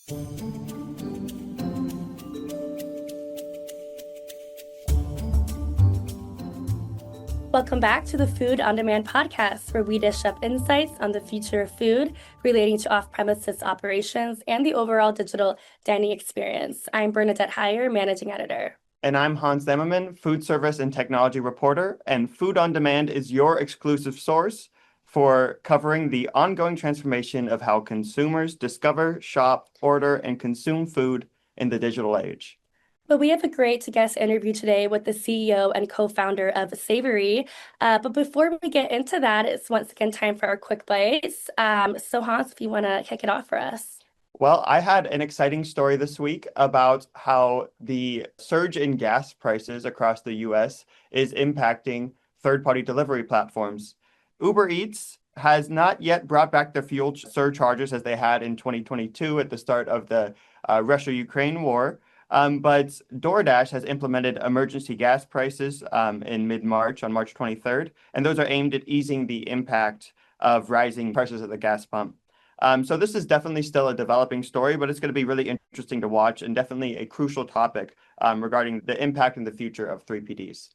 Welcome back to the Food on Demand podcast, where we dish up insights on the future of food relating to off-premises operations and the overall digital dining experience. I'm Bernadette Heyer, Managing Editor. And I'm Hans Zimmerman, Food Service and Technology Reporter, and Food on Demand is your exclusive source for covering the ongoing transformation of how consumers discover, shop, order, and consume food in the digital age. Well, we have a great guest interview today with the CEO and co-founder of Saivory. But before we get into that, it's once again time for our quick bites. So Hans, if you want to kick it off for us. Well, I had an exciting story this week about how the surge in gas prices across the US is impacting third-party delivery platforms. Uber Eats has not yet brought back their fuel surcharges as they had in 2022 at the start of the Russia-Ukraine war. But DoorDash has implemented emergency gas prices in mid-March, on March 23rd, and those are aimed at easing the impact of rising prices at the gas pump. So this is definitely still a developing story, but it's going to be really interesting to watch and definitely a crucial topic regarding the impact in the future of 3PDs.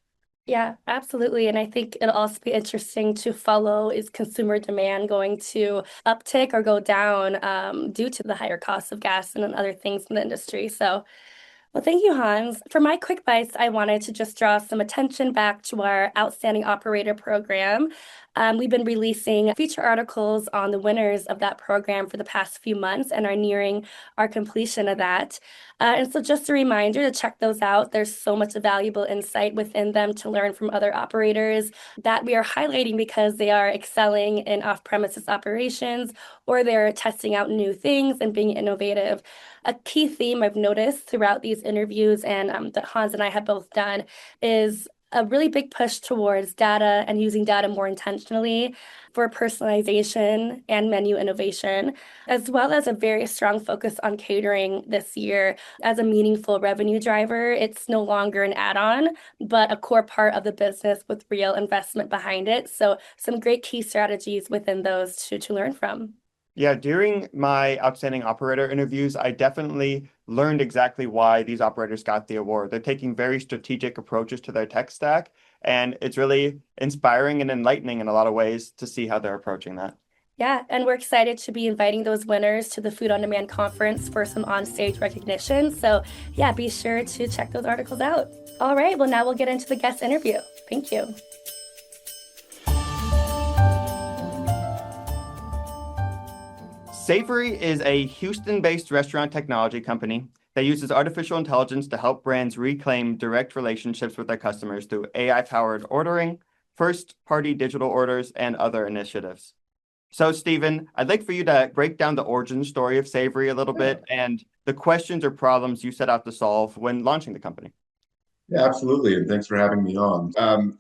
Yeah, absolutely. And I think it'll also be interesting to follow, is consumer demand going to uptick or go down due to the higher costs of gas and other things in the industry. So well, thank you, Hans. For my quick bites, I wanted to just draw some attention back to our Outstanding Operator program. We've been releasing feature articles on the winners of that program for the past few months and are nearing our completion of that. And so just a reminder to check those out. There's so much valuable insight within them to learn from other operators that we are highlighting because they are excelling in off-premises operations or they're testing out new things and being innovative. A key theme I've noticed throughout these interviews and that Hans and I have both done is a really big push towards data and using data more intentionally for personalization and menu innovation, as well as a very strong focus on catering this year as a meaningful revenue driver. It's no longer an add-on, but a core part of the business with real investment behind it. So some great key strategies within those to learn from. Yeah, during my Outstanding Operator interviews, I definitely learned exactly why these operators got the award. They're taking very strategic approaches to their tech stack, and it's really inspiring and enlightening in a lot of ways to see how they're approaching that. Yeah, and we're excited to be inviting those winners to the Food on Demand conference for some on-stage recognition. So yeah, be sure to check those articles out. All right, well, now we'll get into the guest interview. Thank you. Saivory is a Houston-based restaurant technology company that uses artificial intelligence to help brands reclaim direct relationships with their customers through AI-powered ordering, first-party digital orders, and other initiatives. So, Stephen, I'd like for you to break down the origin story of Saivory a little bit and the questions or problems you set out to solve when launching the company. Yeah, absolutely. And thanks for having me on.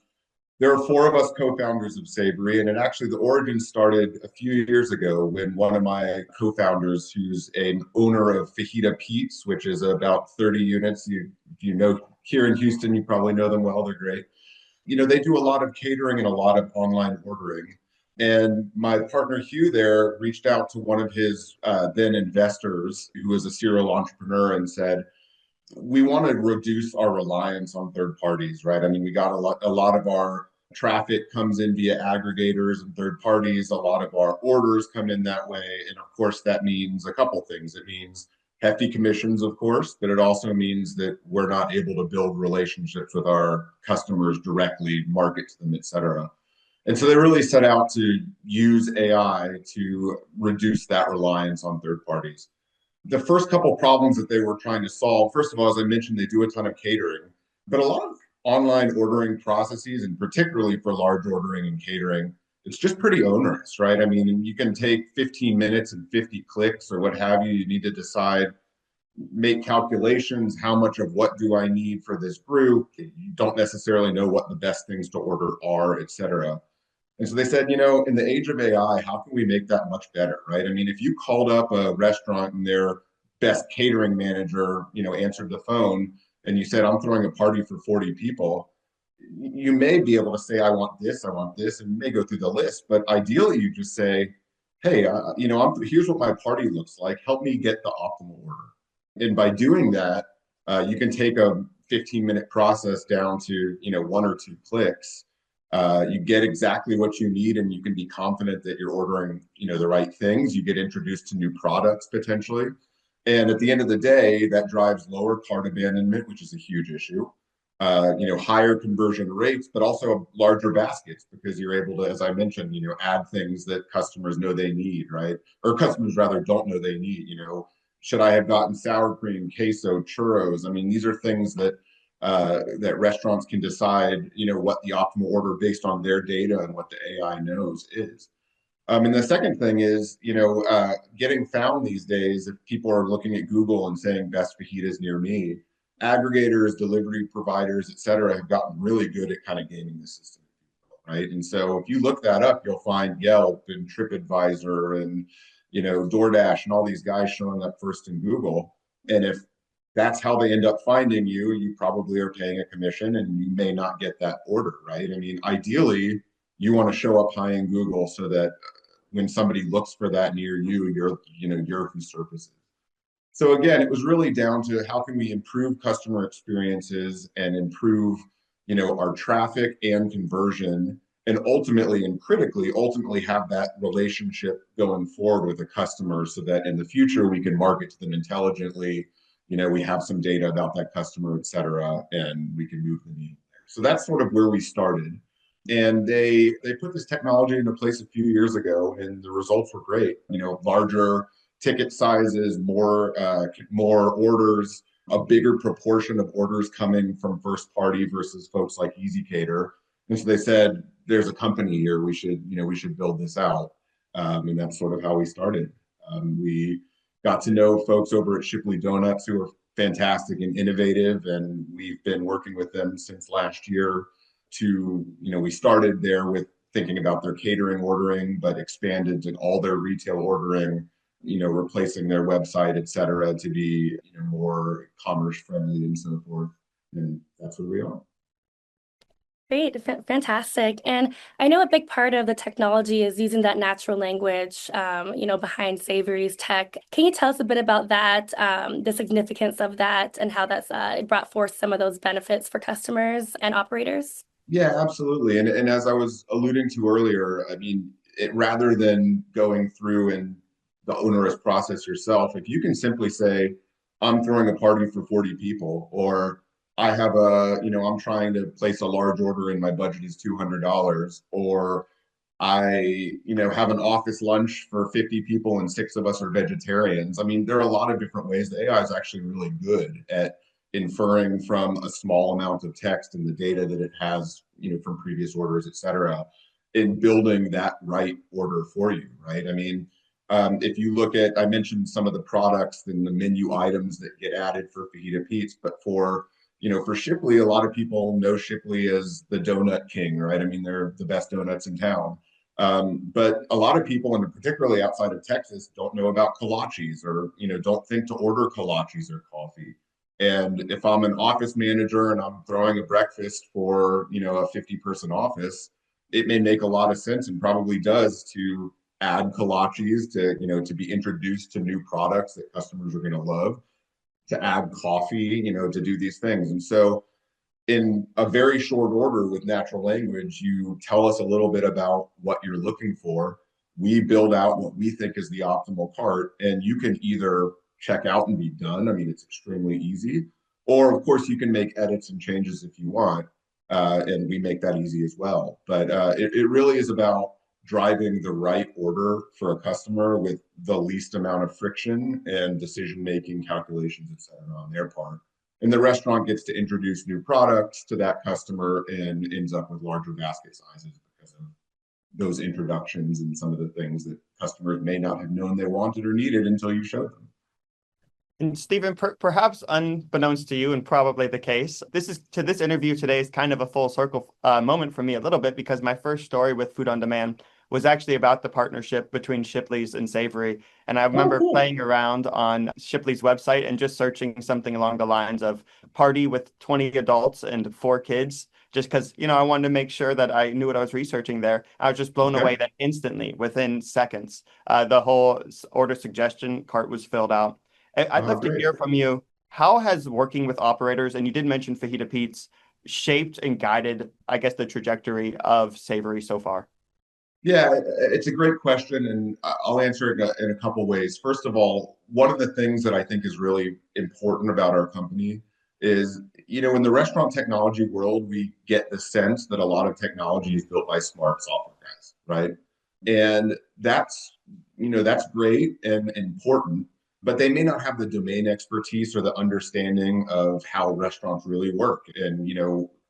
There are four of us co-founders of Saivory, and the origin started a few years ago when one of my co-founders, who's an owner of Fajita Pete's, which is about 30 units. If you know here in Houston, you probably know them well. They're great. You know, they do a lot of catering and a lot of online ordering. And my partner Hugh there reached out to one of his then investors, who was a serial entrepreneur, and said, we want to reduce our reliance on third parties, right? I mean, we got a lot of our traffic comes in via aggregators and third parties. A lot of our orders come in that way. And of course, that means a couple things. It means hefty commissions, of course, but it also means that we're not able to build relationships with our customers directly, market to them, et cetera. And so they really set out to use AI to reduce that reliance on third parties. The first couple problems that they were trying to solve, first of all, as I mentioned, they do a ton of catering, but a lot of online ordering processes, and particularly for large ordering and catering, it's just pretty onerous, right? I mean, you can take 15 minutes and 50 clicks or what have you. You need to decide, make calculations, how much of what do I need for this group? You don't necessarily know what the best things to order are, et cetera. And so they said, you know, in the age of AI, how can we make that much better, right? I mean, if you called up a restaurant and their best catering manager, you know, answered the phone and you said, I'm throwing a party for 40 people, you may be able to say, I want this, and you may go through the list. But ideally, you just say, hey, here's what my party looks like. Help me get the optimal order. And by doing that, you can take a 15-minute process down to, one or two clicks. You get exactly what you need, and you can be confident that you're ordering, the right things. You get introduced to new products potentially. And at the end of the day, that drives lower cart abandonment, which is a huge issue. Higher conversion rates, but also larger baskets because you're able to, as I mentioned, add things that customers know they need, right? Or customers rather don't know they need. Should I have gotten sour cream, queso, churros? I mean, these are things that restaurants can decide, what the optimal order based on their data and what the AI knows is. And the second thing is, getting found these days, if people are looking at Google and saying best fajitas near me, aggregators, delivery providers, et cetera, have gotten really good at kind of gaming the system, right? And so if you look that up, you'll find Yelp and TripAdvisor and, DoorDash and all these guys showing up first in Google. And if that's how they end up finding you, you probably are paying a commission and you may not get that order, right? I mean, ideally, you want to show up high in Google so that when somebody looks for that near you, you're who surfaces. So again, it was really down to how can we improve customer experiences and improve, our traffic and conversion, and ultimately and critically, ultimately have that relationship going forward with the customer so that in the future we can market to them intelligently. We have some data about that customer, et cetera, and we can move the needle there. So that's sort of where we started. And they put this technology into place a few years ago, and the results were great. Larger ticket sizes, more orders, a bigger proportion of orders coming from first party versus folks like ezCater. And so they said, "There's a company here. We should build this out." And that's sort of how we started. We got to know folks over at Shipley Donuts who are fantastic and innovative, and we've been working with them since last year we started there with thinking about their catering ordering, but expanded to all their retail ordering, replacing their website, et cetera, to be, more commerce friendly and so forth. And that's where we are. Great, fantastic. And I know a big part of the technology is using that natural language, behind Saivory's tech. Can you tell us a bit about that, the significance of that, and how that's brought forth some of those benefits for customers and operators? Yeah, absolutely. And as I was alluding to earlier, I mean, rather than going through and the onerous process yourself, if you can simply say, I'm throwing a party for 40 people, or I'm trying to place a large order and my budget is $200, or have an office lunch for 50 people and six of us are vegetarians. I mean, there are a lot of different ways. The AI is actually really good at inferring from a small amount of text and the data that it has, from previous orders, et cetera, in building that right order for you, right? I mean, if you look at, I mentioned some of the products and the menu items that get added for Fajita Pete's, but for Shipley, a lot of people know Shipley as the donut king, right? I mean, they're the best donuts in town. But a lot of people, and particularly outside of Texas, don't know about kolaches or, don't think to order kolaches or coffee. And if I'm an office manager and I'm throwing a breakfast for, a 50-person office, it may make a lot of sense and probably does to add kolaches to be introduced to new products that customers are going to love, to add coffee, to do these things. And so in a very short order with natural language, you tell us a little bit about what you're looking for. We build out what we think is the optimal cart, and you can either check out and be done. I mean, it's extremely easy. Or, of course, you can make edits and changes if you want, and we make that easy as well. But it really is about driving the right order for a customer with the least amount of friction and decision-making calculations, et cetera, on their part. And the restaurant gets to introduce new products to that customer and ends up with larger basket sizes because of those introductions and some of the things that customers may not have known they wanted or needed until you showed them. And Stephen, perhaps unbeknownst to you, and probably the case, this interview today is kind of a full circle moment for me a little bit because my first story with Food on Demand was actually about the partnership between Shipley's and Saivory. And I remember playing around on Shipley's website and just searching something along the lines of party with 20 adults and 4 kids just because, I wanted to make sure that I knew what I was researching there. I was just blown Okay. away that instantly, within seconds, the whole order suggestion cart was filled out. I'd Oh, love to great. hear from you. How has working with operators, and you did mention Fajita Pete's, shaped and guided, I guess, the trajectory of Saivory so far? Yeah, it's a great question, and I'll answer it in a couple ways. First of all, one of the things that I think is really important about our company is, in the restaurant technology world, we get the sense that a lot of technology is built by smart software guys, right? And that's great and important, but they may not have the domain expertise or the understanding of how restaurants really work and,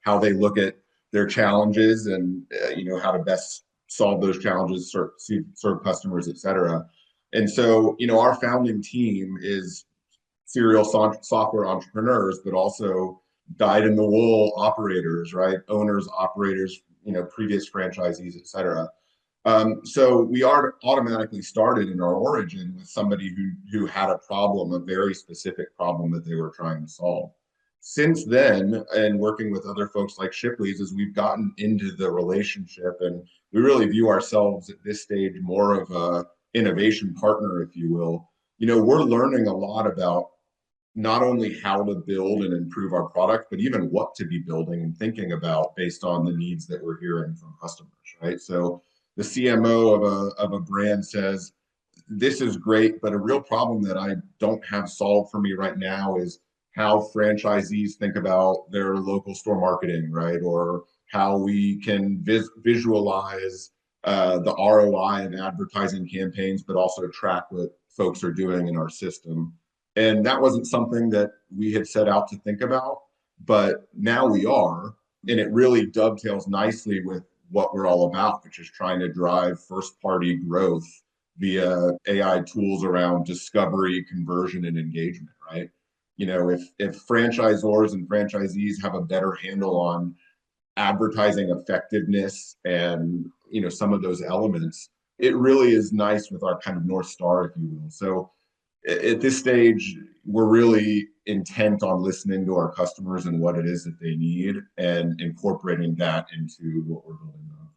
how they look at their challenges and, how to best solve those challenges, serve customers, et cetera. And so, our founding team is serial software entrepreneurs, but also dyed in the wool operators, right? Owners, operators, previous franchisees, et cetera. So we are automatically started in our origin with somebody who had a problem, a very specific problem that they were trying to solve. Since then, and working with other folks like Shipley's, as we've gotten into the relationship, and we really view ourselves at this stage more of a innovation partner, if you will. We're learning a lot about not only how to build and improve our product, but even what to be building and thinking about based on the needs that we're hearing from customers, right? So the CMO of a brand says, this is great, but a real problem that I don't have solved for me right now is how franchisees think about their local store marketing, right? Or how we can visualize the ROI of advertising campaigns, but also track what folks are doing in our system. And that wasn't something that we had set out to think about, but now we are. And it really dovetails nicely with what we're all about, which is trying to drive first party growth via AI tools around discovery, conversion, and engagement, right? If franchisors and franchisees have a better handle on advertising effectiveness and some of those elements, it really is nice with our kind of North Star, if you will. So at this stage, we're really intent on listening to our customers and what it is that they need and incorporating that into what we're building on.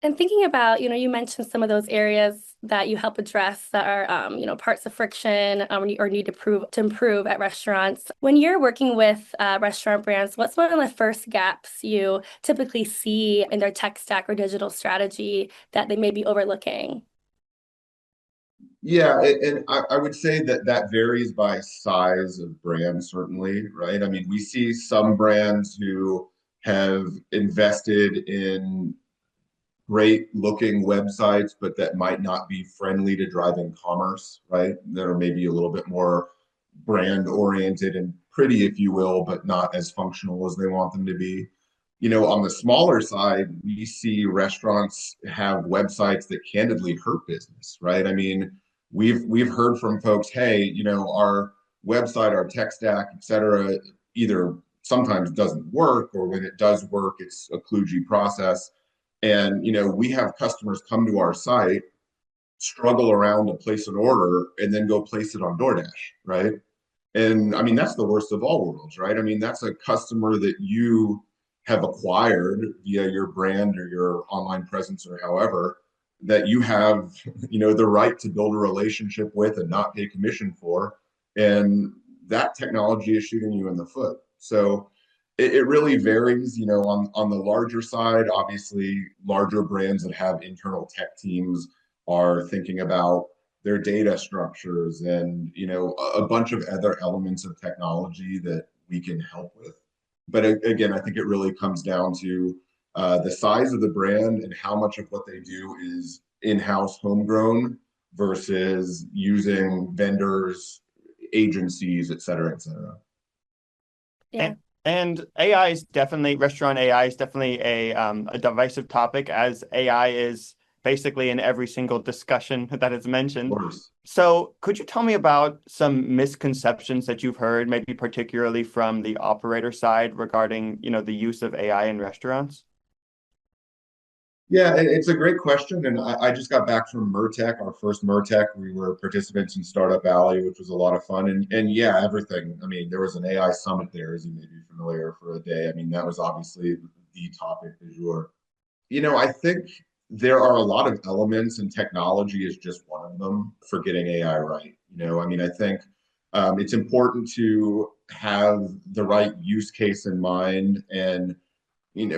And thinking about, you mentioned some of those areas that you help address that are, parts of friction or need to improve at restaurants. When you're working with restaurant brands, what's one of the first gaps you typically see in their tech stack or digital strategy that they may be overlooking? Yeah, and I would say that varies by size of brand, certainly, right? I mean, we see some brands who have invested in great looking websites, but that might not be friendly to driving commerce, right? That are maybe a little bit more brand oriented and pretty, if you will, but not as functional as they want them to be. On the smaller side, we see restaurants have websites that candidly hurt business, right? I mean, we've heard from folks, hey, our website, our tech stack, et cetera, either sometimes doesn't work, or when it does work, it's a kludgy process. And we have customers come to our site, struggle around to place an order, and then go place it on DoorDash, right? And I mean, that's the worst of all worlds, right? I mean, that's a customer that you have acquired via your brand or your online presence or however, that you have, the right to build a relationship with and not pay commission for. And that technology is shooting you in the foot. So it really varies, on the larger side. Obviously, larger brands that have internal tech teams are thinking about their data structures and a bunch of other elements of technology that we can help with. But again, I think it really comes down to the size of the brand and how much of what they do is in-house homegrown versus using vendors, agencies, et cetera, et cetera. Yeah. And AI is definitely, restaurant AI is definitely a divisive topic, as AI is basically in every single discussion that is Of mentioned. course. So could you tell me about some misconceptions that you've heard, maybe particularly from the operator side regarding, the use of AI in restaurants? Yeah, it's a great question. And I just got back from MERTech, our first MERTech. We were participants in Startup Alley, which was a lot of fun. And yeah, everything. I mean, there was an AI summit there, as you may be familiar, for a day. I mean, that was obviously the topic du jour. I think there are a lot of elements, and technology is just one of them for getting AI right. I mean, I think it's important to have the right use case in mind and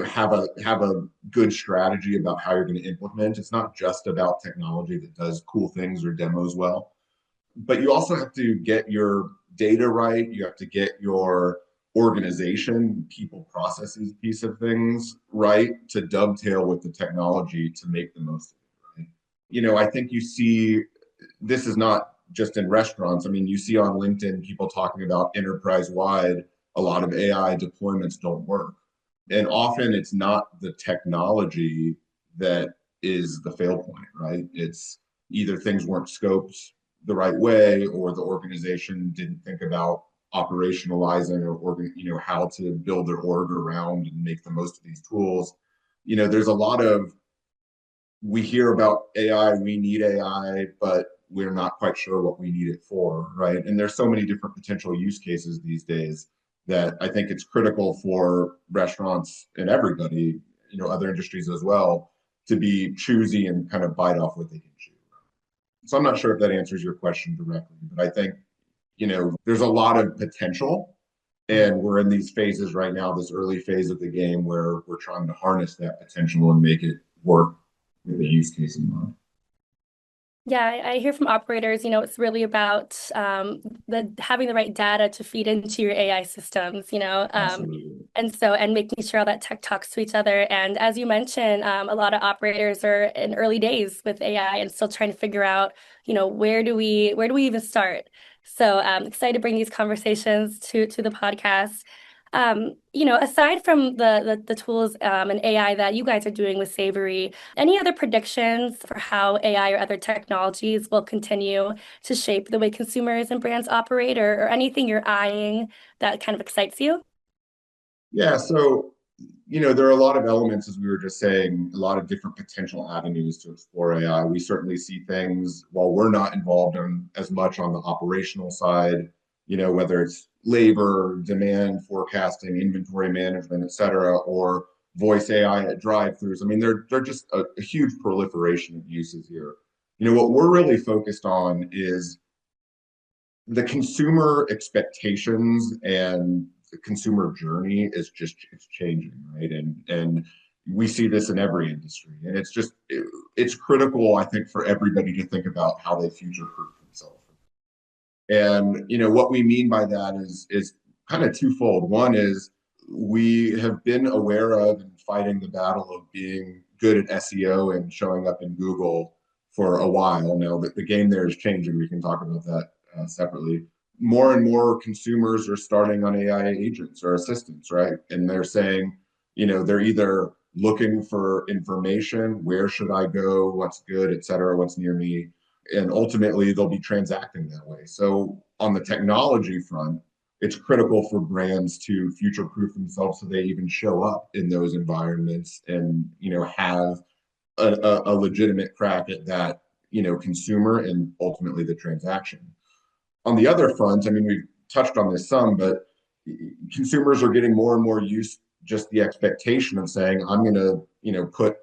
have a good strategy about how you're going to implement. It's not just about technology that does cool things or demos well, but you also have to get your data right. You have to get your organization, people, processes piece of things right to dovetail with the technology to make the most of it. Right? I think you see this is not just in restaurants. I mean, you see on LinkedIn people talking about enterprise wide, a lot of AI deployments don't work. And often it's not the technology that is the fail point, right? It's either things weren't scoped the right way or the organization didn't think about operationalizing or how to build their org around and make the most of these tools. There's a lot of we hear about AI, we need AI, but we're not quite sure what we need it for, right? And there's so many different potential use cases these days that I think it's critical for restaurants and everybody, other industries as well, to be choosy and kind of bite off what they can chew. So I'm not sure if that answers your question directly, but I think, there's a lot of potential. And we're in these phases right now, this early phase of the game where we're trying to harness that potential and make it work with a use case in mind. Yeah, I hear from operators, it's really about the having the right data to feed into your AI systems, Absolutely. and making sure all that tech talks to each other. And as you mentioned, a lot of operators are in early days with AI and still trying to figure out, where do we even start? So excited to bring these conversations to the podcast. Aside from the tools and AI that you guys are doing with Saivory, any other predictions for how AI or other technologies will continue to shape the way consumers and brands operate, or anything you're eyeing that kind of excites you? Yeah, so there are a lot of elements, as we were just saying, a lot of different potential avenues to explore AI. We certainly see things while we're not involved in as much on the operational side, whether it's labor, demand forecasting, inventory management, et cetera, or voice AI at drive-throughs. I mean, they're just a huge proliferation of uses here. What we're really focused on is the consumer expectations and the consumer journey is just it's changing, right? And we see this in every industry, and it's critical, I think, for everybody to think about how they future-proof themselves. And what we mean by that is kind of twofold. One is we have been aware of and fighting the battle of being good at SEO and showing up in Google for a while now, but the game there is changing. We can talk about that separately. More and more consumers are starting on AI agents or assistants, right? And they're saying, they're either looking for information, where should I go, what's good, et cetera, what's near me, and ultimately they'll be transacting that way. So on the technology front, it's critical for brands to future proof themselves so they even show up in those environments and have a legitimate crack at that consumer and ultimately the transaction. On the other front, I mean, we've touched on this some, but consumers are getting more and more used just the expectation of saying, I'm going to, put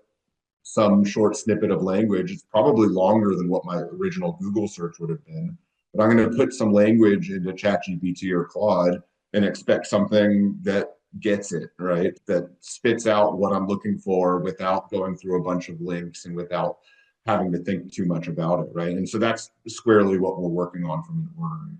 some short snippet of language. It's probably longer than what my original Google search would have been, but I'm going to put some language into ChatGPT or Claude and expect something that gets it, right? That spits out what I'm looking for without going through a bunch of links and without having to think too much about it, right? And so that's squarely what we're working on from an ordering.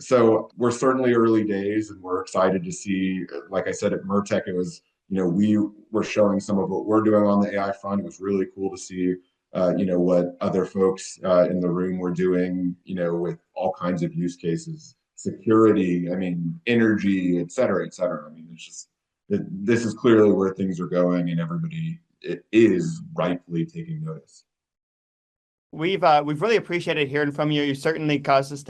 So we're certainly early days and we're excited to see, like I said, at MERTech, it was, we were showing some of what we're doing on the AI front. It was really cool to see, what other folks in the room were doing, with all kinds of use cases, security, I mean, energy, et cetera, et cetera. I mean, it's just, this is clearly where things are going and everybody it is rightfully taking notice. We've really appreciated hearing from you. You certainly caused us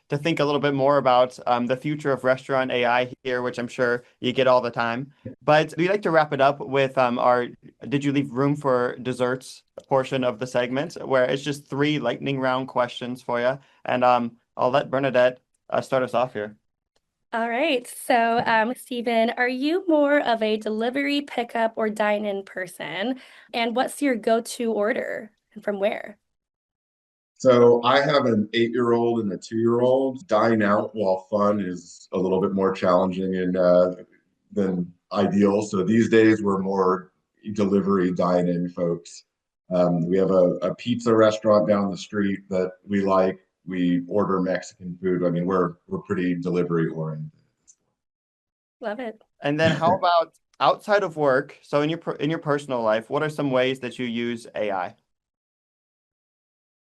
to think a little bit more about the future of restaurant AI here, which I'm sure you get all the time. But we'd like to wrap it up with our Did You Leave Room for Desserts portion of the segment, where it's just 3 lightning round questions for you. And I'll let Bernadette start us off here. All right. So, Stephen, are you more of a delivery, pickup, or dine-in person? And what's your go-to order and from where? So I have an 8-year-old and a 2-year-old. Dine out while fun is a little bit more challenging than ideal. So these days we're more delivery dine-in folks. We have a pizza restaurant down the street that we like. We order Mexican food. I mean, we're pretty delivery oriented. Love it. And then how about outside of work? So in your personal life, what are some ways that you use AI?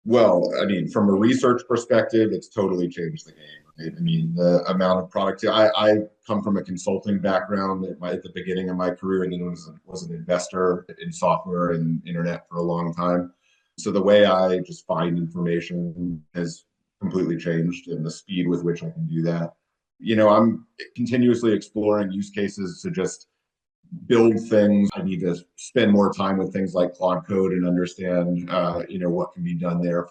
Well, I mean, from a research perspective, it's totally changed the game, right? I mean, the amount of productivity. I come from a consulting background at the beginning of my career, and then was an investor in software and internet for a long time. So the way I just find information has completely changed, and the speed with which I can do that. I'm continuously exploring use cases to just build things. I need to spend more time with things like Claude Code and understand, what can be done there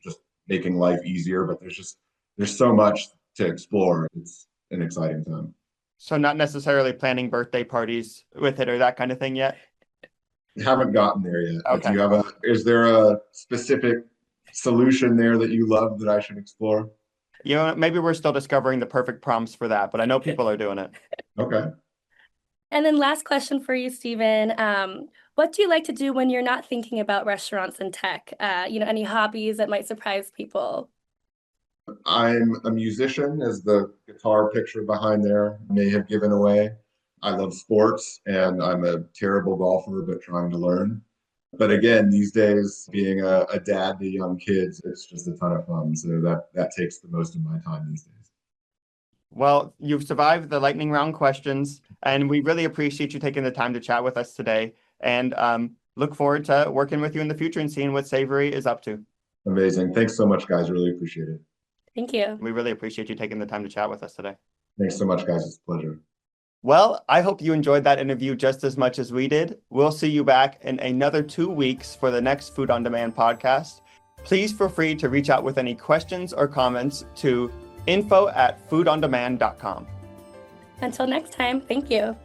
just making life easier. But there's so much to explore. It's an exciting time. So not necessarily planning birthday parties with it or that kind of thing yet? Haven't gotten there yet. But Okay. is there a specific solution there that you love that I should explore? Maybe we're still discovering the perfect prompts for that, but I know people are doing it. Okay. And then last question for you, Stephen. What do you like to do when you're not thinking about restaurants and tech? Any hobbies that might surprise people? I'm a musician, as the guitar picture behind there may have given away. I love sports and I'm a terrible golfer, but trying to learn. But again, these days, being a dad to young kids, it's just a ton of fun. So that takes the most of my time these days. Well, you've survived the lightning round questions, and we really appreciate you taking the time to chat with us today. And look forward to working with you in the future and seeing what Saivory is up to. Amazing. Thanks so much, guys. Really appreciate it. Thank you. We really appreciate you taking the time to chat with us today. Thanks so much, guys. It's a pleasure. Well, I hope you enjoyed that interview just as much as we did. We'll see you back in another 2 weeks for the next Food on Demand podcast. Please feel free to reach out with any questions or comments to info@foodondemand.com. Until next time, thank you.